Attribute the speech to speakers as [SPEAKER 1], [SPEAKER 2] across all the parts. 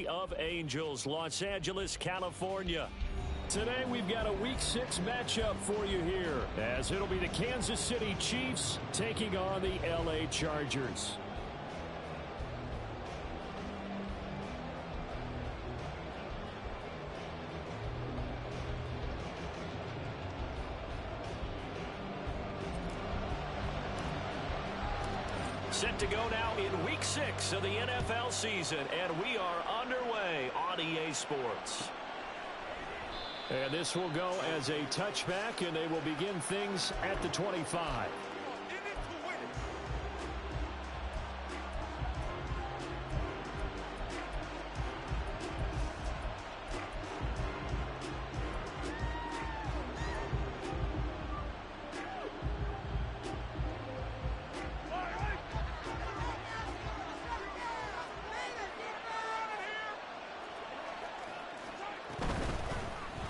[SPEAKER 1] City of Angels, Los Angeles, California. Today we've got a Week 6 matchup for you here, as it'll be the Kansas City Chiefs taking on the LA Chargers. Set to go now in Week 6 of the NFL season, and we are underway on EA Sports. And this will go as a touchback, and they will begin things at the 25.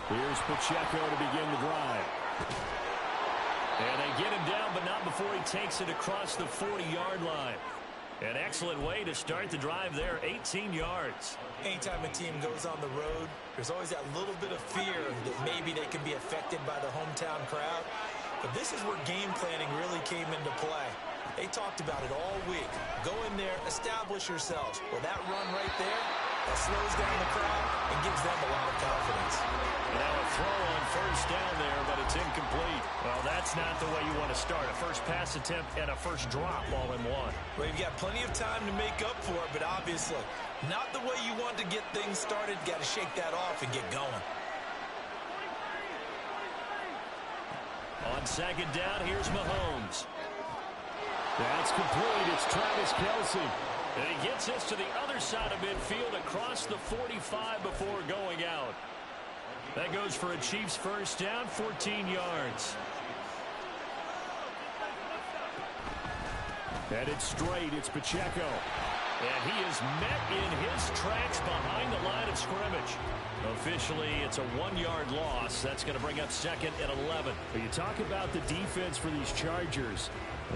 [SPEAKER 1] Here's Pacheco to begin the drive. And they get him down, but not before he takes it across the 40-yard line. An excellent way to start the drive there, 18 yards.
[SPEAKER 2] Anytime a team goes on the road, there's always that little bit of fear that maybe they can be affected by the hometown crowd. But this is where game planning really came into play. They talked about it all week. Go in there, establish yourselves. Well, that run right there, that slows down the crowd and gives them a lot of confidence.
[SPEAKER 1] Now a throw on first down there, but it's incomplete. Well, that's not the way you want to start. A first pass attempt and a first drop all in one.
[SPEAKER 2] Well, you've got plenty of time to make up for it, but obviously not the way you want to get things started. Got to shake that off and get going.
[SPEAKER 1] On second down, here's Mahomes. That's complete. It's Travis Kelce. And he gets us to the other side of midfield across the 45 before going out. That goes for a Chiefs first down, 14 yards. And it's straight. It's Pacheco. And he is met in his tracks behind the line of scrimmage. Officially, it's a 1-yard loss. That's going to bring up second and 11. But you talk about the defense for these Chargers.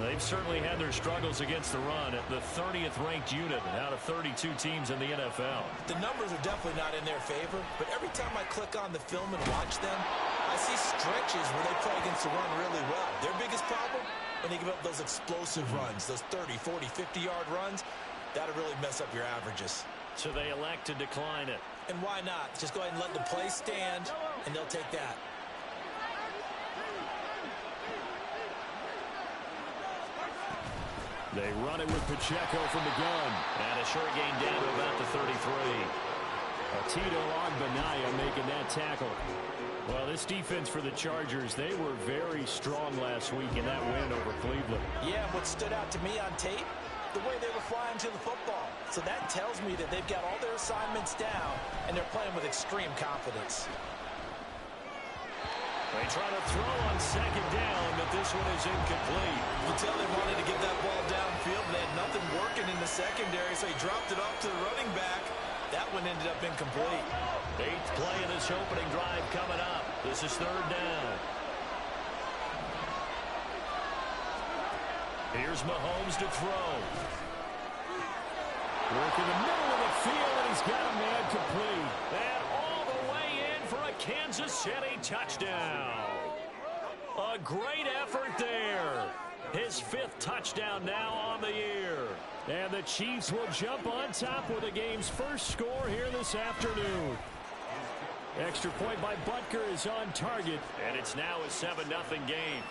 [SPEAKER 1] They've certainly had their struggles against the run at the 30th ranked unit out of 32 teams in the NFL.
[SPEAKER 2] The numbers are definitely not in their favor, but every time I click on the film and watch them, I see stretches where they play against the run really well. Their biggest problem, when they give up those explosive runs, those 30, 40, 50-yard runs, that'll really mess up your averages.
[SPEAKER 1] So they elect to decline it.
[SPEAKER 2] And why not? Just go ahead and let the play stand, and they'll take that.
[SPEAKER 1] They run it with Pacheco from the gun. And a short gain down to about the 33. Tito Agbanaya making that tackle. Well, this defense for the Chargers, they were very strong last week in that win over Cleveland.
[SPEAKER 2] Yeah, what stood out to me on tape, the way they were flying to the football. So that tells me that they've got all their assignments down, and they're playing with extreme confidence.
[SPEAKER 1] They try to throw on second down, but this one is incomplete.
[SPEAKER 2] You can tell they wanted to get that ball downfield, and they had nothing working in the secondary, so he dropped it off to the running back. That one ended up incomplete.
[SPEAKER 1] 8th play of this opening drive coming up. This is third down. Here's Mahomes to throw. Work in the middle of the field, and he's got a man complete. And all the way in for a Kansas City touchdown. A great effort there. His 5th touchdown now on the year. And the Chiefs will jump on top with the game's first score here this afternoon. Extra point by Butker is on target, and it's now a 7-0 game.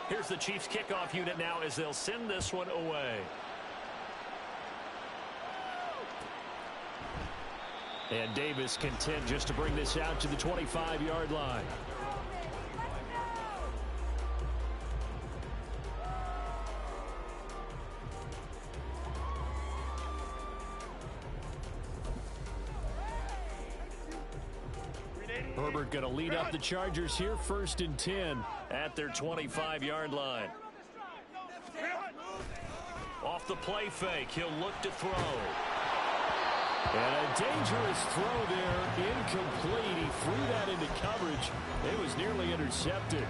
[SPEAKER 1] Here's the Chiefs kickoff unit now as they'll send this one away. And Davis content just to bring this out to the 25-yard line. Herbert going to lead up the Chargers here, 1st and 10 at their 25-yard line. Off the play fake, he'll look to throw. And a dangerous throw there, incomplete. He threw that into coverage. It was nearly intercepted.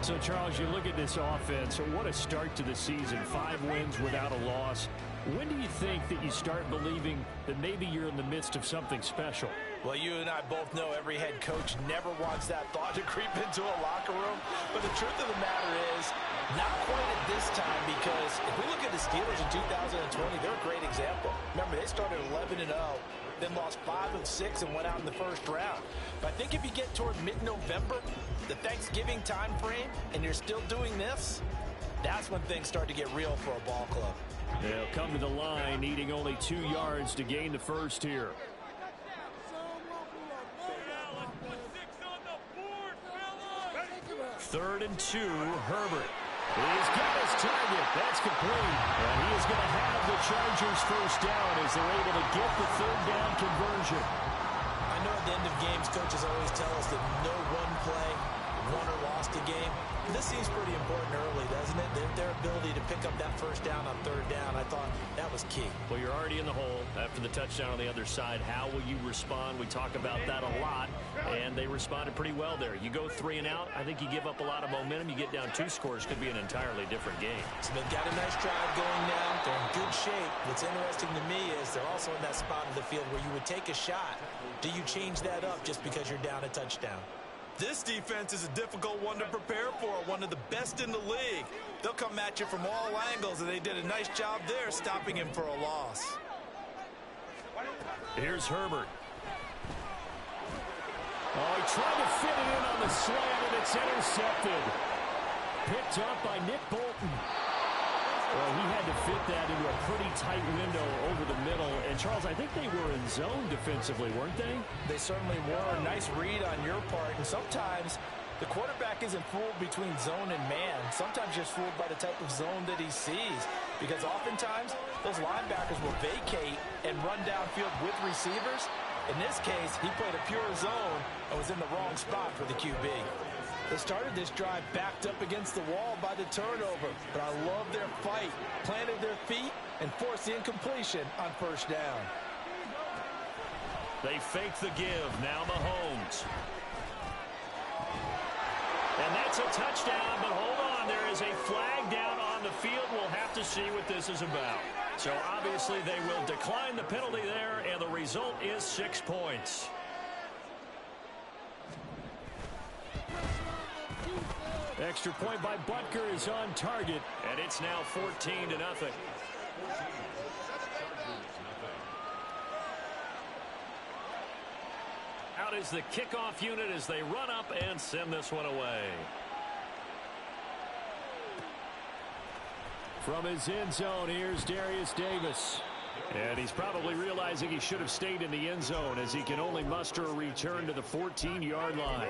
[SPEAKER 1] So, Charles, you look at this offense, what a start to the season. 5 wins without a loss. When do you think that you start believing that maybe you're in the midst of something special?
[SPEAKER 2] Well, you and I both know every head coach never wants that thought to creep into a locker room. But the truth of the matter is, not quite at this time, because if we look at the Steelers in 2020, they're a great example. Remember, they started 11-0, then lost 5 of 6 and went out in the first round. But I think if you get toward mid-November, the Thanksgiving time frame, and you're still doing this, that's when things start to get real for a ball club.
[SPEAKER 1] They'll come to the line, needing only 2 yards to gain the first here. Third and 2, Herbert. He's got his target. That's complete. And he is going to have the Chargers first down as they're able to get the third down conversion.
[SPEAKER 2] I know at the end of games, coaches always tell us that no one play won or lost a game. This seems pretty important early, doesn't it? Their ability to pick up that first down on third down, I thought that was key.
[SPEAKER 1] Well, you're already in the hole after the touchdown on the other side. How will you respond? We talk about that a lot, and they responded pretty well there. You go 3 and out, I think you give up a lot of momentum. You get down 2 scores, could be an entirely different game.
[SPEAKER 2] So they've got a nice drive going now. They're in good shape. What's interesting to me is they're also in that spot of the field where you would take a shot. Do you change that up just because you're down a touchdown?
[SPEAKER 3] This defense is a difficult one to prepare for, one of the best in the league. They'll come at you from all angles, and they did a nice job there stopping him for a loss.
[SPEAKER 1] Here's Herbert. Oh, he tried to fit it in on the slant, and it's intercepted. Picked up by Nick Bolton. Well, he had to fit that into a pretty tight window over the middle. And, Charles, I think they were in zone defensively, weren't they?
[SPEAKER 2] They certainly were. Nice read on your part. And sometimes the quarterback isn't fooled between zone and man. Sometimes just fooled by the type of zone that he sees. Because oftentimes those linebackers will vacate and run downfield with receivers. In this case, he played a pure zone and was in the wrong spot for the QB. They started this drive backed up against the wall by the turnover, but I love their fight, planted their feet, and forced the incompletion on first down.
[SPEAKER 1] They fake the give. Now Mahomes. And that's a touchdown, but hold on. There is a flag down on the field. We'll have to see what this is about. So obviously they will decline the penalty there, and the result is 6 points. Extra point by Butker is on target, and it's now 14-0. Out is the kickoff unit as they run up and send this one away. From his end zone, here's Darius Davis. And he's probably realizing he should have stayed in the end zone as he can only muster a return to the 14-yard line.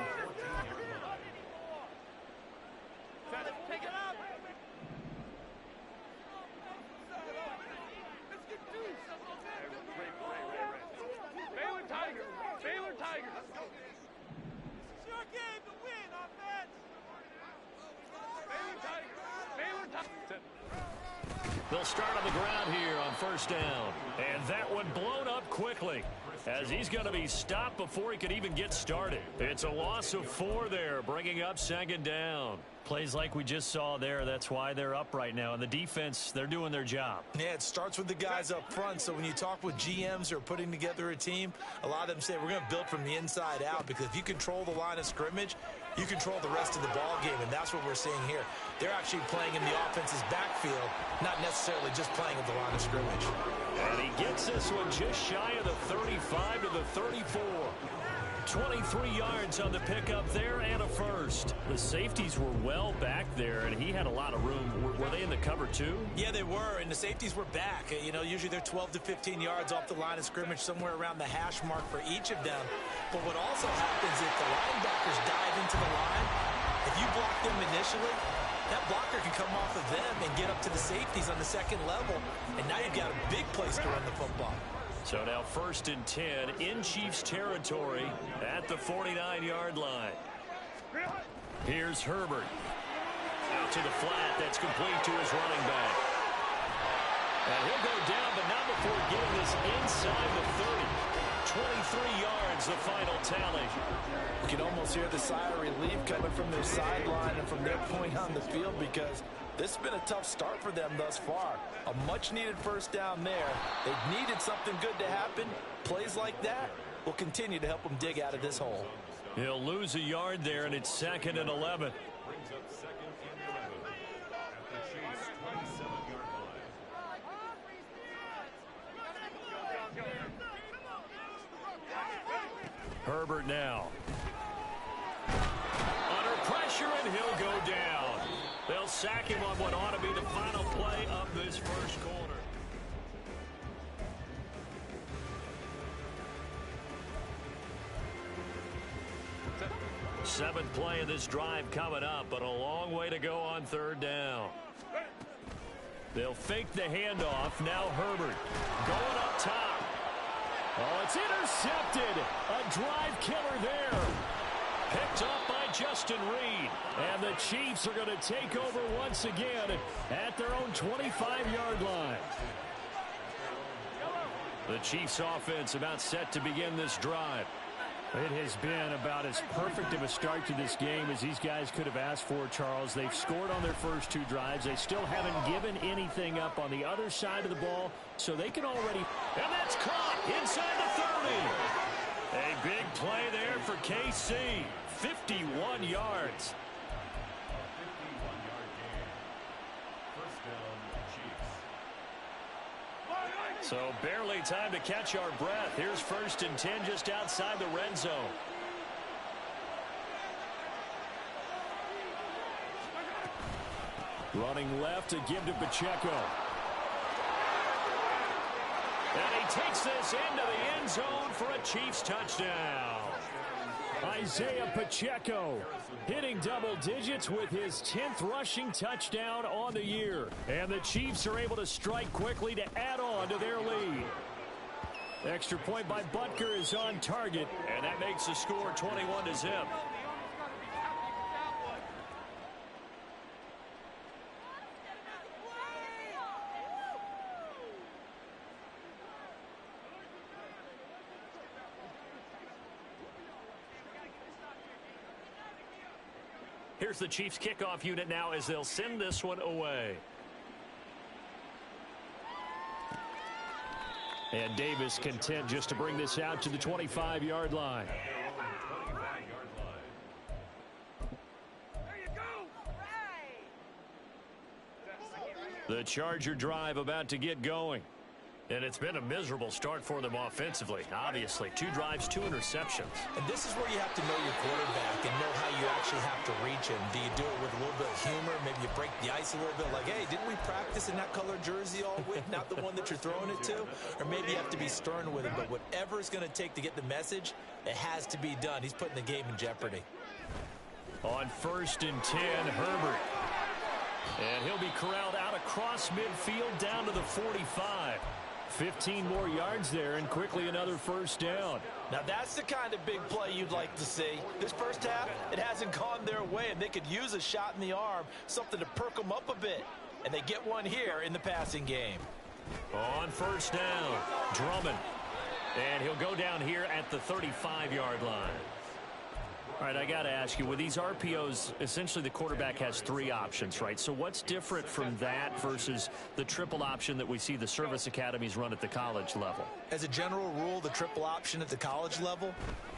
[SPEAKER 1] They'll start on the ground here on first down. And that one blown up quickly as he's going to be stopped before he could even get started. It's a loss of 4 there, bringing up second down. Plays like we just saw there, that's why they're up right now. And the defense, they're doing their job.
[SPEAKER 2] Yeah, it starts with the guys up front. So when you talk with GMs who are putting together a team, a lot of them say we're going to build from the inside out, because if you control the line of scrimmage, you control the rest of the ball game, and that's what we're seeing here. They're actually playing in the offense's backfield, not necessarily just playing at the line of scrimmage.
[SPEAKER 1] And he gets this one just shy of the 35 to the 34. 23 yards on the pickup there and a first. The safeties were well back there, and he had a lot of room. Were they in the cover too?
[SPEAKER 2] Yeah, they were, and the safeties were back. You know, usually they're 12 to 15 yards off the line of scrimmage, somewhere around the hash mark for each of them. But what also happens if the linebackers dive into the line, if you block them initially, that blocker can come off of them and get up to the safeties on the second level, and now you've got a big place to run the football.
[SPEAKER 1] So now 1st and 10 in Chiefs territory at the 49-yard line. Here's Herbert. Out to the flat. That's complete to his running back. And he'll go down, but not before getting this inside the 30. 23 yards, the final tally.
[SPEAKER 3] You can almost hear the sigh of relief coming from their sideline and from their point on the field, because this has been a tough start for them thus far. A much-needed first down there. They've needed something good to happen. Plays like that will continue to help them dig out of this hole.
[SPEAKER 1] He'll lose a yard there, and it's 2nd and 11. Herbert now. Under pressure, and he'll go down. They'll sack him on what ought to be the final play of this first quarter. Seventh play of this drive coming up, but a long way to go on 3rd down. They'll fake the handoff. Now Herbert going up top. Oh, it's intercepted. A drive killer there. Picked up by Justin Reed. And the Chiefs are going to take over once again at their own 25-yard line. The Chiefs offense about set to begin this drive.
[SPEAKER 4] It has been about as perfect of a start to this game as these guys could have asked for, Charles. They've scored on their first 2 drives. They still haven't given anything up on the other side of the ball, so they can already...
[SPEAKER 1] And that's caught inside the 30. A big play there for KC. 51 yards. So barely time to catch our breath. Here's 1st and 10 just outside the red zone.
[SPEAKER 4] Running left to give to Pacheco.
[SPEAKER 1] And he takes this into the end zone for a Chiefs touchdown.
[SPEAKER 4] Isaiah Pacheco hitting double digits with his 10th rushing touchdown on the year.
[SPEAKER 1] And the Chiefs are able to strike quickly to add on to their lead.
[SPEAKER 4] Extra point by Butker is on target.
[SPEAKER 1] And that makes the score 21-0. Here's the Chiefs kickoff unit now as they'll send this one away.
[SPEAKER 4] And Davis content just to bring this out to the 25-yard line. The Charger drive about to get going.
[SPEAKER 1] And it's been a miserable start for them offensively. Obviously, 2 drives, 2 interceptions.
[SPEAKER 2] And this is where you have to know your quarterback and know how you actually have to reach him. Do you do it with a little bit of humor? Maybe you break the ice a little bit like, hey, didn't we practice in that color jersey all week? Not the one that you're throwing it to? Or maybe you have to be stern with him. But whatever it's going to take to get the message, it has to be done. He's putting the game in jeopardy.
[SPEAKER 1] On 1st and 10, Herbert. And he'll be corralled out across midfield down to the 45.
[SPEAKER 4] 15 more yards there, and quickly another first down.
[SPEAKER 3] Now that's the kind of big play you'd like to see. This first half, it hasn't gone their way, and they could use a shot in the arm, something to perk them up a bit. And they get one here in the passing game.
[SPEAKER 1] On 1st down, Drummond. And he'll go down here at the 35-yard line.
[SPEAKER 4] All right, I got to ask you, with these RPOs, essentially the quarterback has 3 options, right? So what's different from that versus the triple option that we see the service academies run at the college level?
[SPEAKER 2] As a general rule, the triple option at the college level,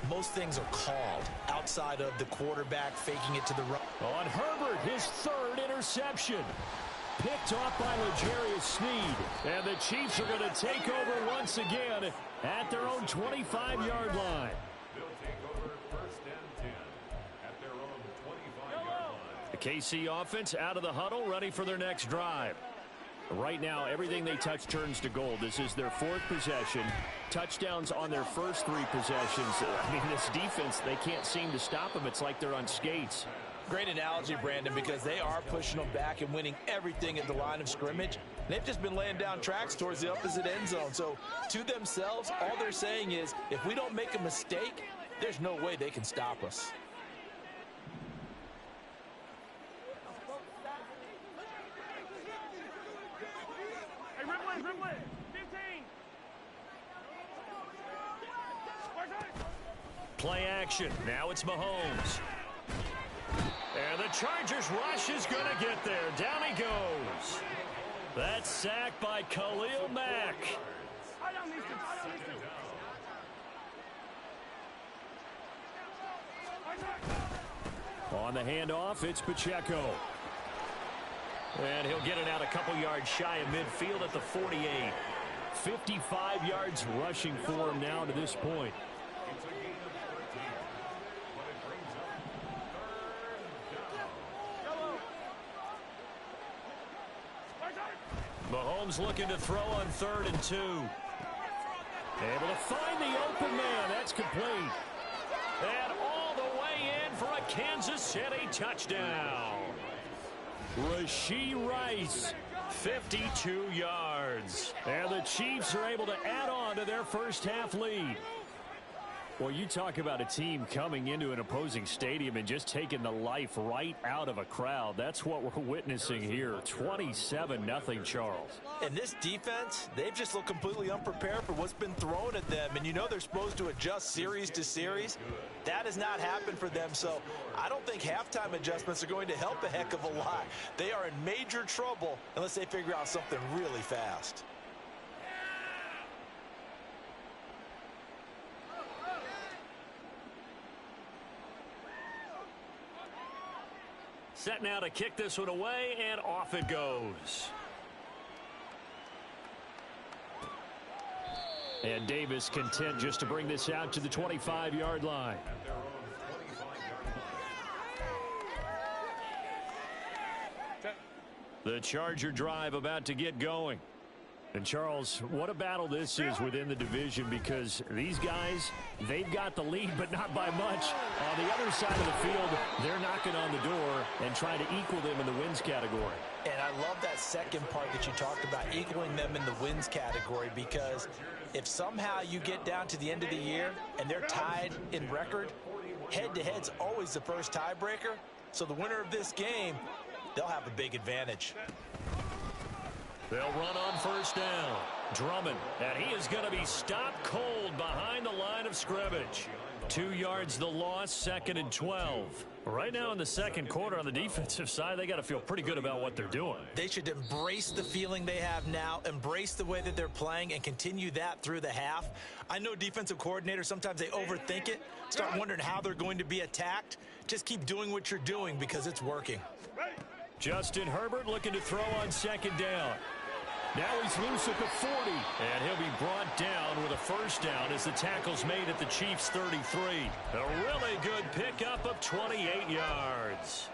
[SPEAKER 2] most things are called outside of the quarterback faking it to the run.
[SPEAKER 4] On Herbert, his 3rd interception. Picked off by L'Jarius Sneed. And the Chiefs are going to take over once again at their own 25-yard line. The KC offense out of the huddle, ready for their next drive. Right now, everything they touch turns to gold. This is their 4th possession. Touchdowns on their first 3 possessions. I mean, this defense, they can't seem to stop them. It's like they're on skates.
[SPEAKER 3] Great analogy, Brandon, because they are pushing them back and winning everything at the line of scrimmage. They've just been laying down tracks towards the opposite end zone. So, to themselves, all they're saying is, if we don't make a mistake, there's no way they can stop us.
[SPEAKER 1] play action. Now it's Mahomes. And the Chargers rush is going to get there. Down he goes. That's sacked by Khalil Mack. On the handoff, it's Pacheco. And he'll get it out a couple yards shy of midfield at the 48. 55 yards rushing for him now to this point. Mahomes looking to throw on 3rd and 2. Able to find the open man. That's complete. And all the way in for a Kansas City touchdown. Rashee Rice, 52 yards. And the Chiefs are able to add on to their first half lead. Well, you talk about a team coming into an opposing stadium and just taking the life right out of a crowd. That's what we're witnessing here. 27-0 Charles.
[SPEAKER 3] And this defense, they've just looked completely unprepared for what's been thrown at them. And you know they're supposed to adjust series to series. That has not happened for them. So I don't think halftime adjustments are going to help a heck of a lot. They are in major trouble unless they figure out something really fast.
[SPEAKER 1] Set now to kick this one away, and off it goes. And Davis content just to bring this out to the 25-yard line. The Charger drive about to get going. And, Charles, what a battle this is within the division, because these guys, they've got the lead, but not by much. On the other side of the field, they're knocking on the door and trying to equal them in the wins category.
[SPEAKER 3] And I love that second part that you talked about, equaling them in the wins category, because if somehow you get down to the end of the year and they're tied in record, head-to-head's always the first tiebreaker. So the winner of this game, they'll have a big advantage.
[SPEAKER 1] They'll run on first down. Drummond, and he is going to be stopped cold behind the line of scrimmage. 2 yards the loss, 2nd and 12. Right now in the second quarter on the defensive side, they got to feel pretty good about what they're doing.
[SPEAKER 3] They should embrace the feeling they have now, embrace the way that they're playing, and continue that through the half. I know defensive coordinators, sometimes they overthink it, start wondering how they're going to be attacked. Just keep doing what you're doing because it's working.
[SPEAKER 1] Justin Herbert looking to throw on 2nd down. Now he's loose at the 40, and he'll be brought down with a first down as the tackle's made at the Chiefs' 33. A really good pickup of 28 yards.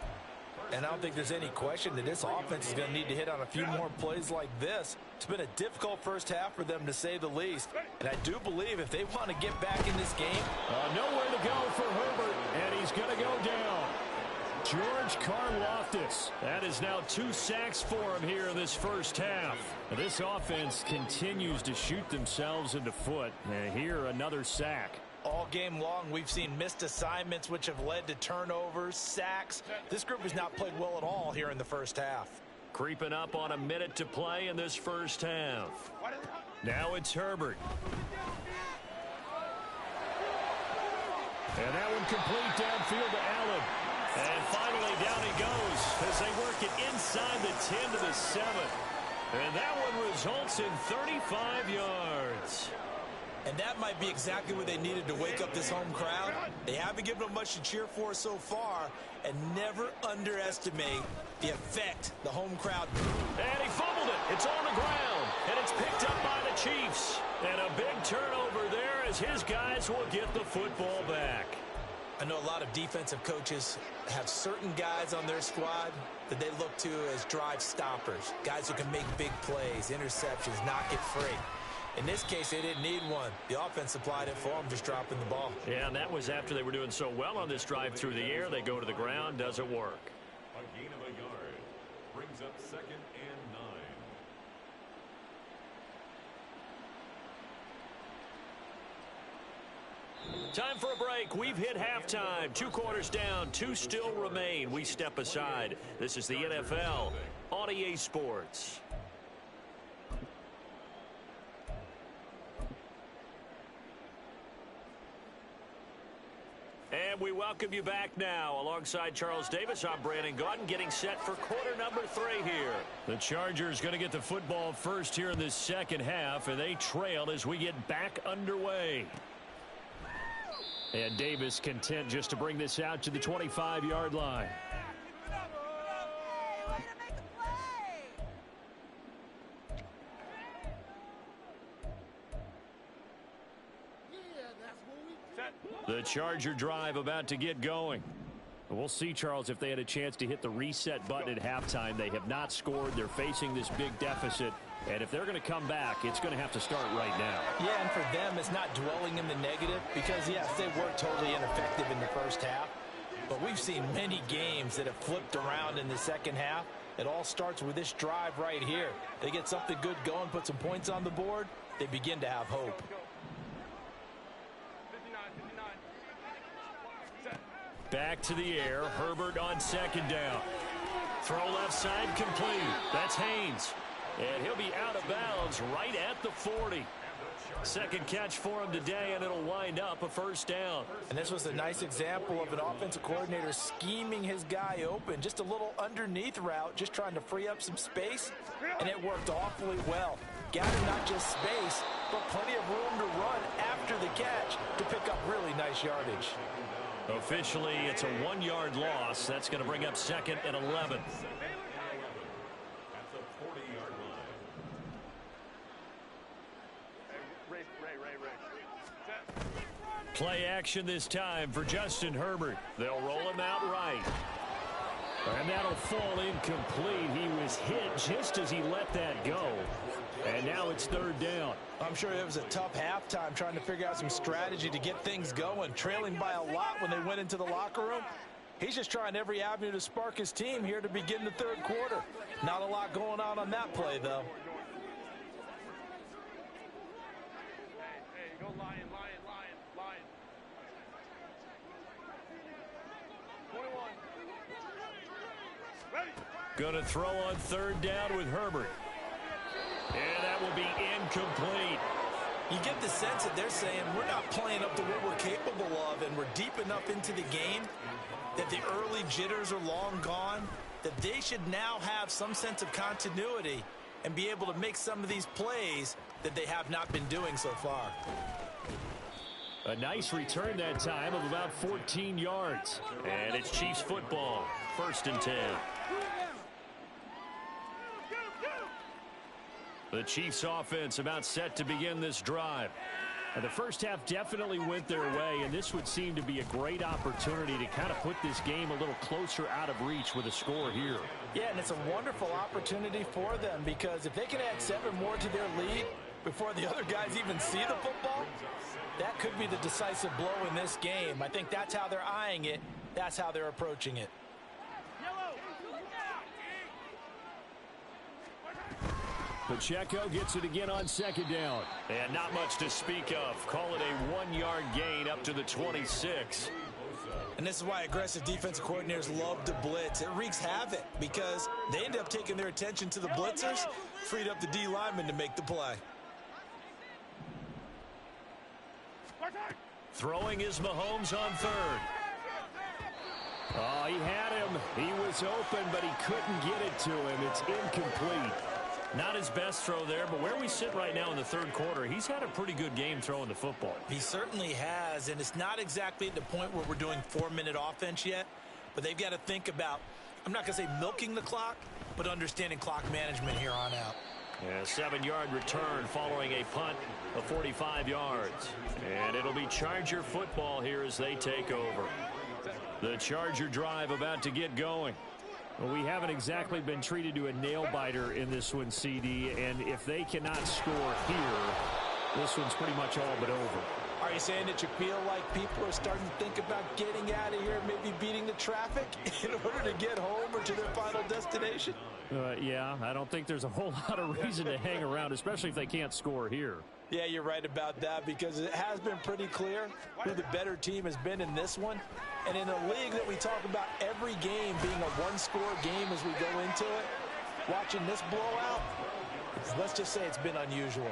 [SPEAKER 3] And I don't think there's any question that this offense is going to need to hit on a few more plays like this. It's been a difficult first half for them, to say the least. And I do believe if they want to get back in this game,
[SPEAKER 1] nowhere to go for Herbert, and he's going to go down. George Karlaftis. That is now 2 sacks for him here in this first half. This offense continues to shoot themselves in the foot. And here, another sack.
[SPEAKER 3] All game long, we've seen missed assignments, which have led to turnovers, sacks. This group has not played well at all here in the first half.
[SPEAKER 1] Creeping up on a minute to play in this first half. Now it's Herbert. And that one complete downfield to Allen. And finally, down he goes as they work it inside the 10 to the 7. And that one results in 35 yards.
[SPEAKER 2] And that might be exactly what they needed to wake up this home crowd. They haven't given them much to cheer for so far, and never underestimate the effect the home crowd.
[SPEAKER 1] And he fumbled it. It's on the ground, and it's picked up by the Chiefs. And a big turnover there as his guys will get the football back.
[SPEAKER 2] I know a lot of defensive coaches have certain guys on their squad that they look to as drive stoppers, guys who can make big plays, interceptions, knock it free. In this case, they didn't need one. The offense supplied it for them, just dropping the ball.
[SPEAKER 1] Yeah, and that was after they were doing so well on this drive through the air. They go to the ground, doesn't work.
[SPEAKER 5] A gain of a yard brings up 2nd and 9.
[SPEAKER 1] Time for a break. We've hit halftime. 2 quarters down. 2 still remain. We step aside. This is the NFL on EA Sports. And we welcome you back now. Alongside Charles Davis, I'm Brandon Gaudin, getting set for quarter number 3 here.
[SPEAKER 4] The Chargers going to get the football first here in this second half, and they trail as we get back underway. And Davis content just to bring this out to the 25-yard line. The Charger drive about to get going. We'll see, Charles, if they had a chance to hit the reset button at halftime. They have not scored. They're facing this big deficit. And if they're going to come back, it's going to have to start right now.
[SPEAKER 3] Yeah, and for them, it's not dwelling in the negative because, yes, they were totally ineffective in the first half. But we've seen many games that have flipped around in the second half. It all starts with this drive right here. They get something good going, put some points on the board, they begin to have hope.
[SPEAKER 4] Back to the air. Herbert on second down.
[SPEAKER 1] Throw left side complete. That's Haynes. And he'll be out of bounds right at the 40. Second catch for him today, and it'll wind up a first down.
[SPEAKER 3] And this was a nice example of an offensive coordinator scheming his guy open. Just a little underneath route, just trying to free up some space, and it worked awfully well. Got him not just space, but plenty of room to run after the catch to pick up really nice yardage.
[SPEAKER 1] Officially, it's a 1-yard loss. That's going to bring up second and 11.
[SPEAKER 5] At the 40-yard line.
[SPEAKER 1] Play action this time for Justin Herbert. They'll roll him out right. And that'll fall incomplete. He was hit just as he let that go. And now it's third down.
[SPEAKER 3] I'm sure it was a tough halftime trying to figure out some strategy to get things going. Trailing by a lot when they went into the locker room. He's just trying every avenue to spark his team here to begin the third quarter. Not a lot going on that play, though.
[SPEAKER 6] Hey, go Lion. 21. Ready.
[SPEAKER 1] Going to throw on third down with Herbert. And that will be incomplete.
[SPEAKER 2] You get the sense that they're saying we're not playing up to what we're capable of, and we're deep enough into the game that the early jitters are long gone, that they should now have some sense of continuity and be able to make some of these plays that they have not been doing so far.
[SPEAKER 4] A nice return that time of about 14 yards.
[SPEAKER 1] And it's Chiefs football. First and 10. The Chiefs offense about set to begin this drive.
[SPEAKER 4] And the first half definitely went their way, and this would seem to be a great opportunity to kind of put this game a little closer out of reach with a score here.
[SPEAKER 3] Yeah, and it's a wonderful opportunity for them because if they can add 7 more to their lead before the other guys even see the football, that could be the decisive blow in this game. I think that's how they're eyeing it. That's how they're approaching it.
[SPEAKER 4] Pacheco gets it again on second down.
[SPEAKER 1] And not much to speak of. Call it a 1-yard gain up to the 26.
[SPEAKER 2] And this is why aggressive defensive coordinators love to blitz. It wreaks havoc because they end up taking their attention to the blitzers, freed up the D lineman to make the play.
[SPEAKER 1] Throwing is Mahomes on third.
[SPEAKER 4] Oh, he had him. He was open, but he couldn't get it to him. It's incomplete.
[SPEAKER 1] Not his best throw there, but where we sit right now in the third quarter, he's had a pretty good game throwing the football.
[SPEAKER 2] He certainly has, and it's not exactly at the point where we're doing 4-minute offense yet, but they've got to think about, I'm not going to say milking the clock, but understanding clock management here on out.
[SPEAKER 1] A 7-yard return following a punt of 45 yards. And it'll be Charger football here as they take over. The Charger drive about to get going.
[SPEAKER 4] Well, we haven't exactly been treated to a nail-biter in this one, CD, and if they cannot score here, this one's pretty much all but over.
[SPEAKER 3] Are you saying that you feel like people are starting to think about getting out of here, maybe beating the traffic in order to get home or to their final destination?
[SPEAKER 4] Yeah, I don't think there's a whole lot of reason to hang around, especially if they can't score here.
[SPEAKER 3] Yeah, you're right about that because it has been pretty clear who the better team has been in this one. And in a league that we talk about every game being a one-score game as we go into it, watching this blowout, Let's just say it's been unusual.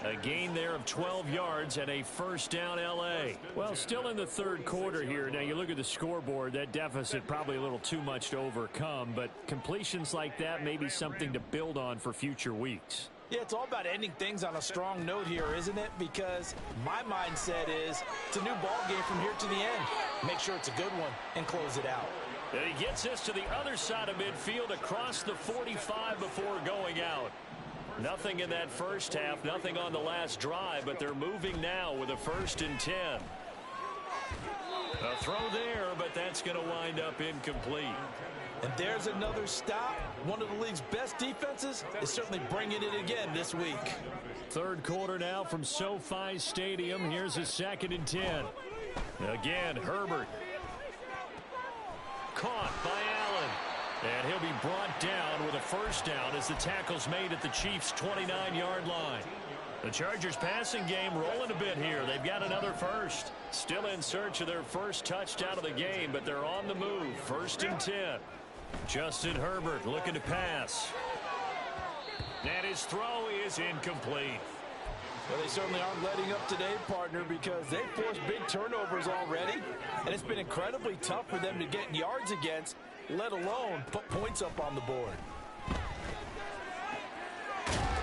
[SPEAKER 4] A gain there of 12 yards and a first down L.A. Well, still in the third quarter here. Now, you look at the scoreboard, that deficit probably a little too much to overcome, but completions like that may be something to build on for future weeks.
[SPEAKER 3] Yeah, it's all about ending things on a strong note here, isn't it? Because my mindset is it's a new ball game from here to the end. Make sure it's a good one and close it out.
[SPEAKER 4] And he gets this to the other side of midfield across the 45 before going out. Nothing in that first half, nothing on the last drive, but they're moving now with a 1st and 10. A throw there, but that's going to wind up incomplete.
[SPEAKER 3] And there's another stop. One of the league's best defenses is certainly bringing it again this week.
[SPEAKER 4] Third quarter now from SoFi Stadium. Here's a 2nd and 10. Again, Herbert. Caught by Allen. And he'll be brought down with a first down as the tackle's made at the Chiefs' 29-yard line. The Chargers passing game rolling a bit here. They've got another first. Still in search of their first touchdown of the game, but they're on the move. 1st and 10. Justin Herbert looking to pass. And his throw is incomplete.
[SPEAKER 3] Well, they certainly aren't letting up today, partner, because they've forced big turnovers already. And it's been incredibly tough for them to get yards against, let alone put points up on the board.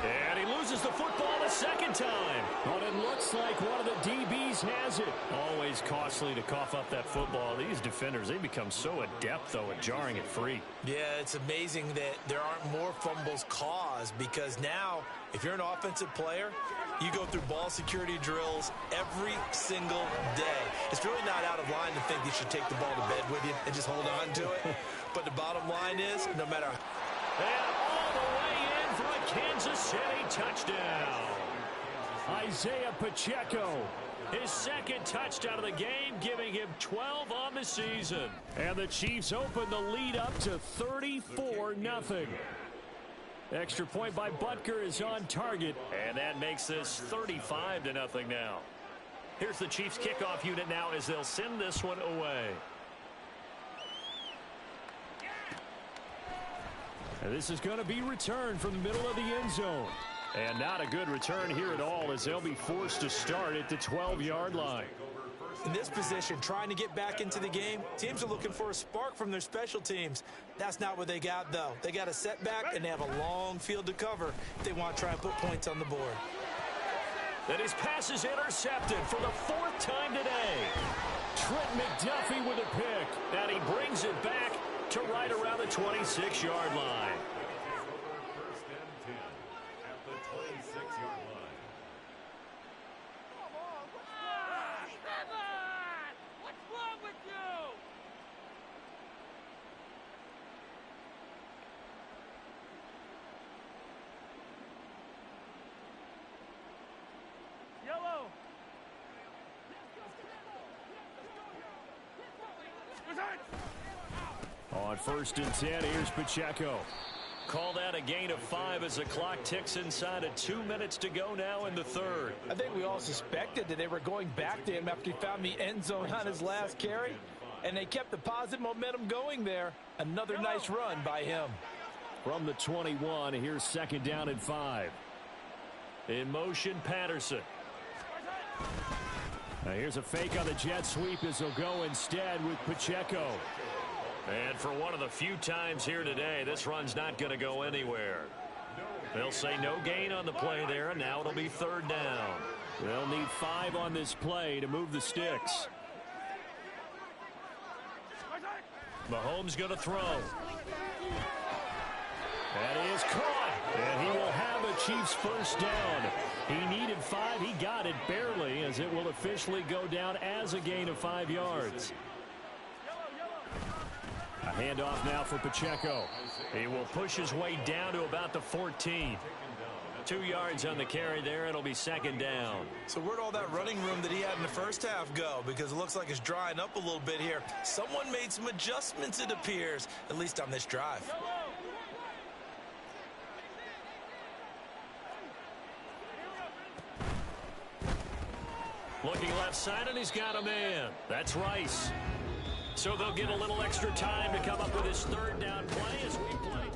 [SPEAKER 4] And he loses the football a second time. But it looks like one of the DBs has it. Always costly to cough up that football. These defenders, they become so adept, though, at jarring it free.
[SPEAKER 2] Yeah, it's amazing that there aren't more fumbles caused, because now, if you're an offensive player, you go through ball security drills every single day. It's really not out of line to think you should take the ball to bed with you and just hold on to it. But the bottom line is, no matter...
[SPEAKER 1] And all the way in for a Kansas City touchdown.
[SPEAKER 4] Isaiah Pacheco.
[SPEAKER 1] His 2nd touchdown of the game, giving him 12 on the season.
[SPEAKER 4] And the Chiefs open the lead up to 34-0. Extra point by Butker is on target.
[SPEAKER 1] And that makes this 35-0 now. Here's the Chiefs kickoff unit now as they'll send this one away.
[SPEAKER 4] And this is going to be returned from the middle of the end zone. And not a good return here at all, as they'll be forced to start at the 12-yard line.
[SPEAKER 2] In this position, trying to get back into the game, teams are looking for a spark from their special teams. That's not what they got, though. They got a setback, and they have a long field to cover if they want to try and put points on the board.
[SPEAKER 1] And his pass is intercepted for the 4th time today.
[SPEAKER 4] Trent McDuffie with a pick.
[SPEAKER 1] And he brings it back to right around the 26-yard line.
[SPEAKER 5] 1st and 10 at the 26-yard line.
[SPEAKER 6] What's wrong with you? Yellow.
[SPEAKER 4] On 1st and 10, here's Pacheco.
[SPEAKER 1] Call that a gain of 5 as the clock ticks inside of 2 minutes to go now in the third.
[SPEAKER 3] I think we all suspected that they were going back to him after he found the end zone on his last carry. And they kept the positive momentum going there. Another nice run by him.
[SPEAKER 4] From the 21, here's 2nd down and 5.
[SPEAKER 1] In motion, Patterson.
[SPEAKER 4] Now here's a fake on the jet sweep as they'll go instead with Pacheco.
[SPEAKER 1] And for one of the few times here today, this run's not going to go anywhere. They'll say no gain on the play there, and now it'll be 3rd down.
[SPEAKER 4] They'll need 5 on this play to move the sticks.
[SPEAKER 1] Mahomes going to throw.
[SPEAKER 4] That is caught, and he will have a Chiefs first down. He needed 5. He got it barely, as it will officially go down as a gain of 5 yards. A handoff now for Pacheco.
[SPEAKER 1] He will push his way down to about the 14. 2 yards on the carry there. It'll be 2nd down.
[SPEAKER 2] So where'd all that running room that he had in the first half go? Because it looks like it's drying up a little bit here. Someone made some adjustments, it appears, at least on this drive.
[SPEAKER 1] Looking left side, and he's got a man. That's Rice. So they'll get a little extra time to come up with his 3rd down play as we play.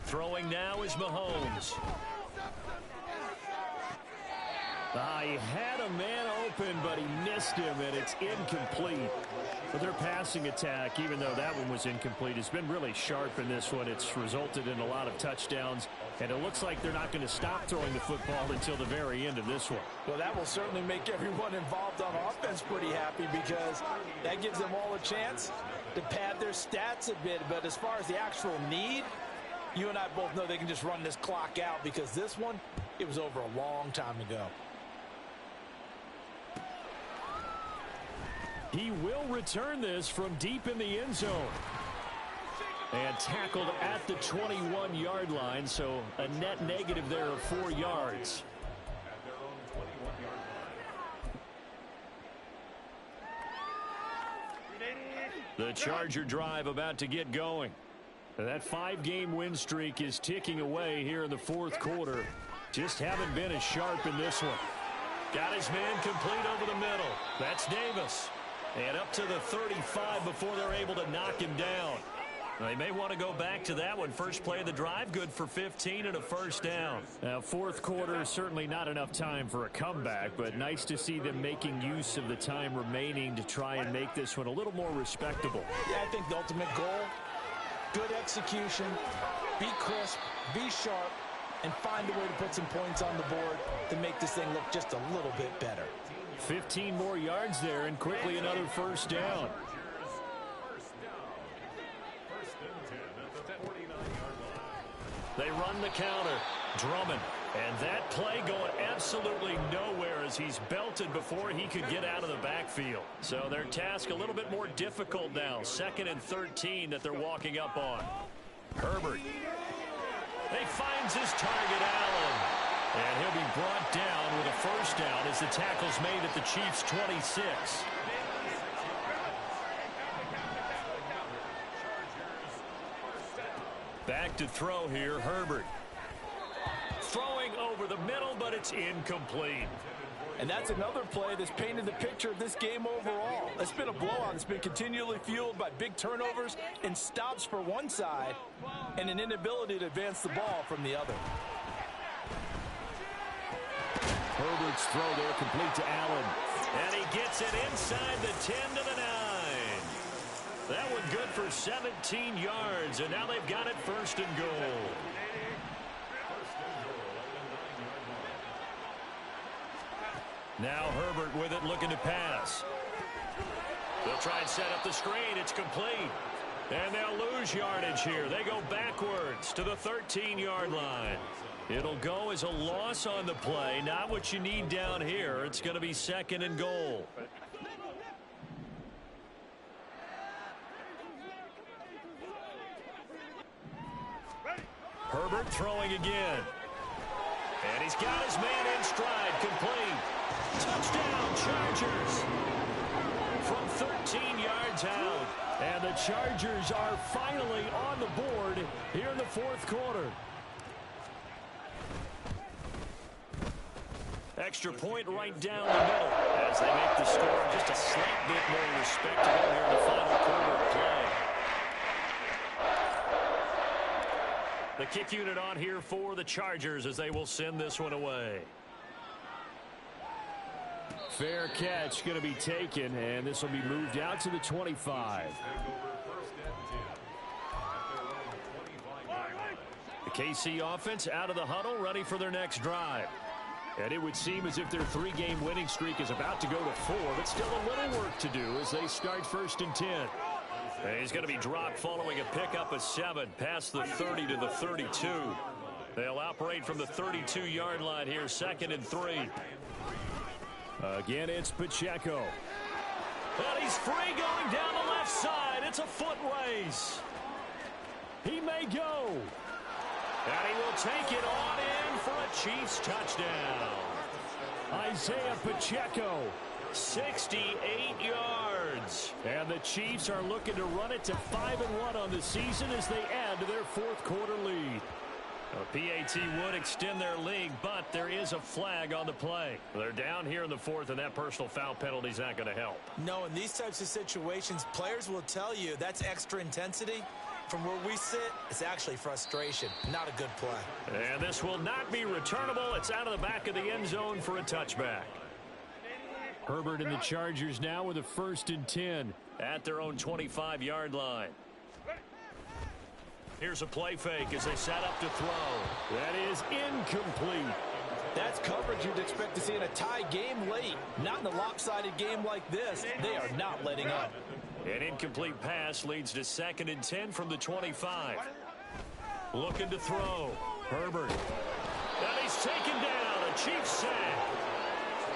[SPEAKER 1] Throwing now is Mahomes.
[SPEAKER 4] He had a man open, but he missed him, and it's incomplete. But their passing attack, even though that one was incomplete, has been really sharp in this one. It's resulted in a lot of touchdowns, and it looks like they're not going to stop throwing the football until the very end of this one.
[SPEAKER 3] Well, that will certainly make everyone involved on offense pretty happy, because that gives them all a chance to pad their stats a bit. But as far as the actual need, you and I both know they can just run this clock out, because this one, it was over a long time ago.
[SPEAKER 4] He will return this from deep in the end zone. And tackled at the 21-yard line, so a net negative there of 4 yards. The Charger drive about to get going. That 5-game win streak is ticking away here in the fourth quarter. Just haven't been as sharp in this one.
[SPEAKER 1] Got his man complete over the middle. That's Davis. And up to the 35 before they're able to knock him down. They may want to go back to that one. First play of the drive, good for 15 and a first down.
[SPEAKER 4] Now, fourth quarter, certainly not enough time for a comeback, but nice to see them making use of the time remaining to try and make this one a little more respectable.
[SPEAKER 3] Yeah, I think the ultimate goal, good execution, be crisp, be sharp, and find a way to put some points on the board to make this thing look just a little bit better.
[SPEAKER 4] 15 more yards there, and quickly another first down.
[SPEAKER 1] They run the counter. Drummond. And that play going absolutely nowhere as he's belted before he could get out of the backfield. So their task a little bit more difficult now. 2nd and 13 that they're walking up on. Herbert. He finds his target, Allen. And he'll be brought down with a first down as the tackle's made at the Chiefs' 26. Back to throw here, Herbert. Throwing over the middle, but it's incomplete.
[SPEAKER 3] And that's another play that's painted the picture of this game overall. It's been a blowout. It's been continually fueled by big turnovers and stops for one side and an inability to advance the ball from the other.
[SPEAKER 4] Herbert's throw there complete to Allen.
[SPEAKER 1] And he gets it inside the 10 to the 9. That one good for 17 yards, and now they've got it 1st and goal. Now Herbert with it, looking to pass. They'll try and set up the screen. It's complete. And they'll lose yardage here. They go backwards to the 13-yard line. It'll go as a loss on the play. Not what you need down here. It's going to be 2nd and goal. Herbert throwing again. And he's got his man in stride, complete. Touchdown, Chargers. From 13 yards out.
[SPEAKER 4] And the Chargers are finally on the board here in the fourth quarter.
[SPEAKER 1] Extra point right down the middle as they make the score just a slight bit more respectable here in the final quarter of play. The kick unit on here for the Chargers as they will send this one away.
[SPEAKER 4] Fair catch going to be taken, and this will be moved out to the 25.
[SPEAKER 1] The KC offense out of the huddle, ready for their next drive.
[SPEAKER 4] And it would seem as if their 3-game winning streak is about to go to 4, but still a little work to do as they start 1st and 10.
[SPEAKER 1] And he's going to be dropped following a pickup of 7 past the 30 to the 32. They'll operate from the 32-yard line here, 2nd and 3.
[SPEAKER 4] Again, it's Pacheco.
[SPEAKER 1] And he's free going down the left side. It's a foot race.
[SPEAKER 4] He may go.
[SPEAKER 1] And he will take it on in for a Chiefs touchdown.
[SPEAKER 4] Isaiah Pacheco.
[SPEAKER 1] 68 yards.
[SPEAKER 4] And the Chiefs are looking to run it to 5-1 on the season as they add to their fourth quarter lead.
[SPEAKER 1] PAT would extend their lead, but there is a flag on the play. They're down here in the fourth, and that personal foul penalty is not going to help.
[SPEAKER 2] No, in these types of situations, players will tell you that's extra intensity. From where we sit, it's actually frustration, not a good play.
[SPEAKER 1] And this will not be returnable. It's out of the back of the end zone for a touchback. Herbert and the Chargers now with a 1st and 10 at their own 25-yard line. Here's a play fake as they set up to throw. That is incomplete.
[SPEAKER 3] That's coverage you'd expect to see in a tie game late. Not in a lopsided game like this. They are not letting up.
[SPEAKER 1] An incomplete pass leads to 2nd and 10 from the 25. Looking to throw. Herbert. And he's taken down. A Chiefs sack.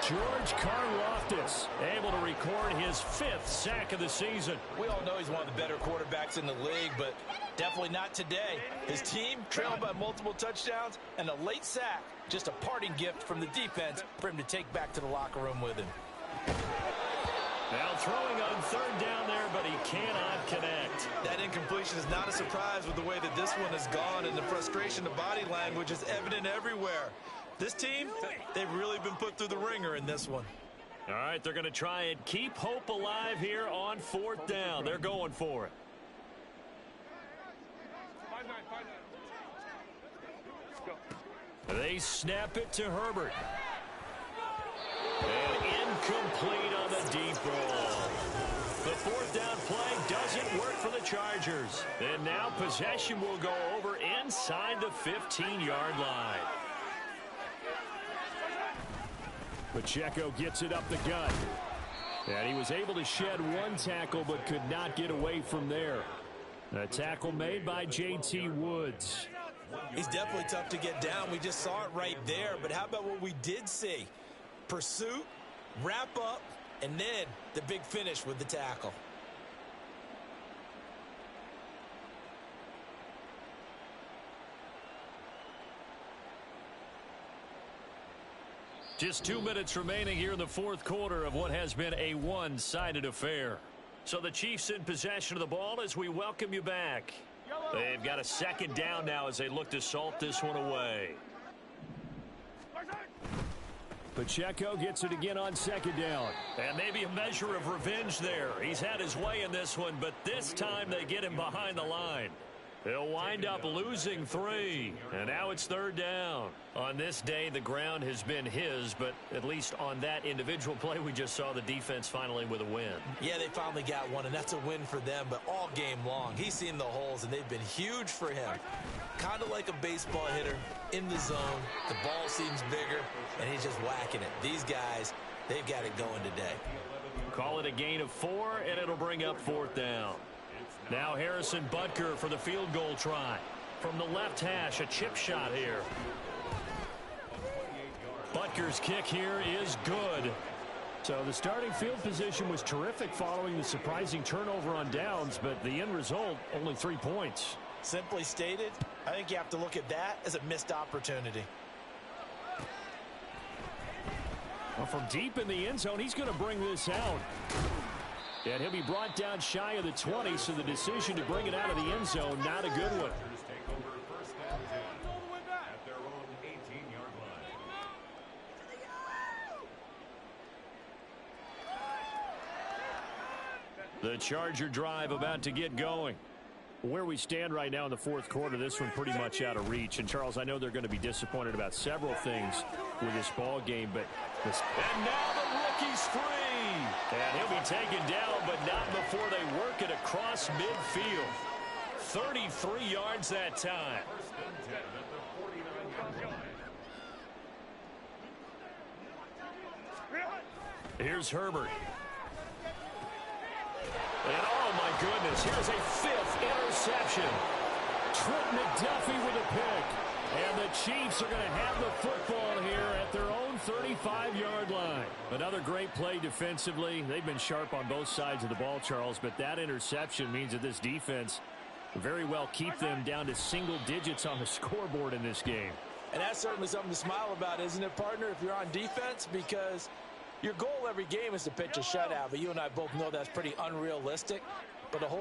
[SPEAKER 1] George Karlaftis able to record his 5th sack of the season.
[SPEAKER 3] We all know he's one of the better quarterbacks in the league, but definitely not today. His team trailed by multiple touchdowns, and a late sack, just a parting gift from the defense for him to take back to the locker room with him.
[SPEAKER 1] Now throwing on 3rd down there, but he cannot connect.
[SPEAKER 3] That incompletion is not a surprise with the way that this one has gone, and the frustration of body language is evident everywhere. This team, they've really been put through the ringer in this one.
[SPEAKER 1] All right, they're going to try and keep hope alive here on 4th down. They're going for it. They snap it to Herbert. And incomplete on the deep ball. The 4th down play doesn't work for the Chargers. And now possession will go over inside the 15-yard line. Pacheco gets it up the gut. And he was able to shed 1 tackle but could not get away from there. A tackle made by J.T. Woods.
[SPEAKER 2] He's definitely tough to get down. We just saw it right there. But how about what we did see? Pursuit, wrap up, and then the big finish with the tackle.
[SPEAKER 1] Just 2 minutes remaining here in the 4th quarter of what has been a one-sided affair. So the Chiefs in possession of the ball as we welcome you back. They've got a 2nd down now as they look to salt this one away. Pacheco gets it again on 2nd down. And maybe a measure of revenge there. He's had his way in this one, but this time they get him behind the line. They'll wind up losing 3. And now it's 3rd down. On this day, the ground has been his, but at least on that individual play, we just saw the defense finally with a win.
[SPEAKER 2] Yeah, they finally got one, and that's a win for them, but all game long, he's seen the holes, and they've been huge for him. Kind of like a baseball hitter in the zone. The ball seems bigger, and he's just whacking it. These guys, they've got it going today.
[SPEAKER 1] Call it a gain of 4, and it'll bring up 4th down. Now Harrison Butker for the field goal try. From the left hash, a chip shot here. Butker's kick here is good. So the starting field position was terrific following the surprising turnover on downs, but the end result, only 3 points.
[SPEAKER 2] Simply stated, I think you have to look at that as a missed opportunity.
[SPEAKER 1] Well, from deep in the end zone, he's going to bring this out. And he'll be brought down shy of the 20, so the decision to bring it out of the end zone, not a good one.
[SPEAKER 5] Take over 1st and 10 at their own 18-yard line.
[SPEAKER 1] The Charger drive about to get going. Where we stand right now in the 4th quarter, this one pretty much out of reach. And, Charles, I know they're going to be disappointed about several things with this ball game, but and now the rookie's free. And he'll be taken down, but not before they work it across midfield. 33 yards that time.
[SPEAKER 5] 1st and 10 at the 49-yard line.
[SPEAKER 1] Here's Herbert. And oh my goodness, here's a 5th interception. Trent McDuffie with a pick. And the Chiefs are going to have the football here at their own 35-yard line. Another great play defensively. They've been sharp on both sides of the ball, Charles, but that interception means that this defense very well keep them down to single digits on the scoreboard in this game.
[SPEAKER 3] And that's certainly something to smile about, isn't it, partner, if you're on defense? Because your goal every game is to pitch a shutout, but you and I both know that's pretty unrealistic. But to hold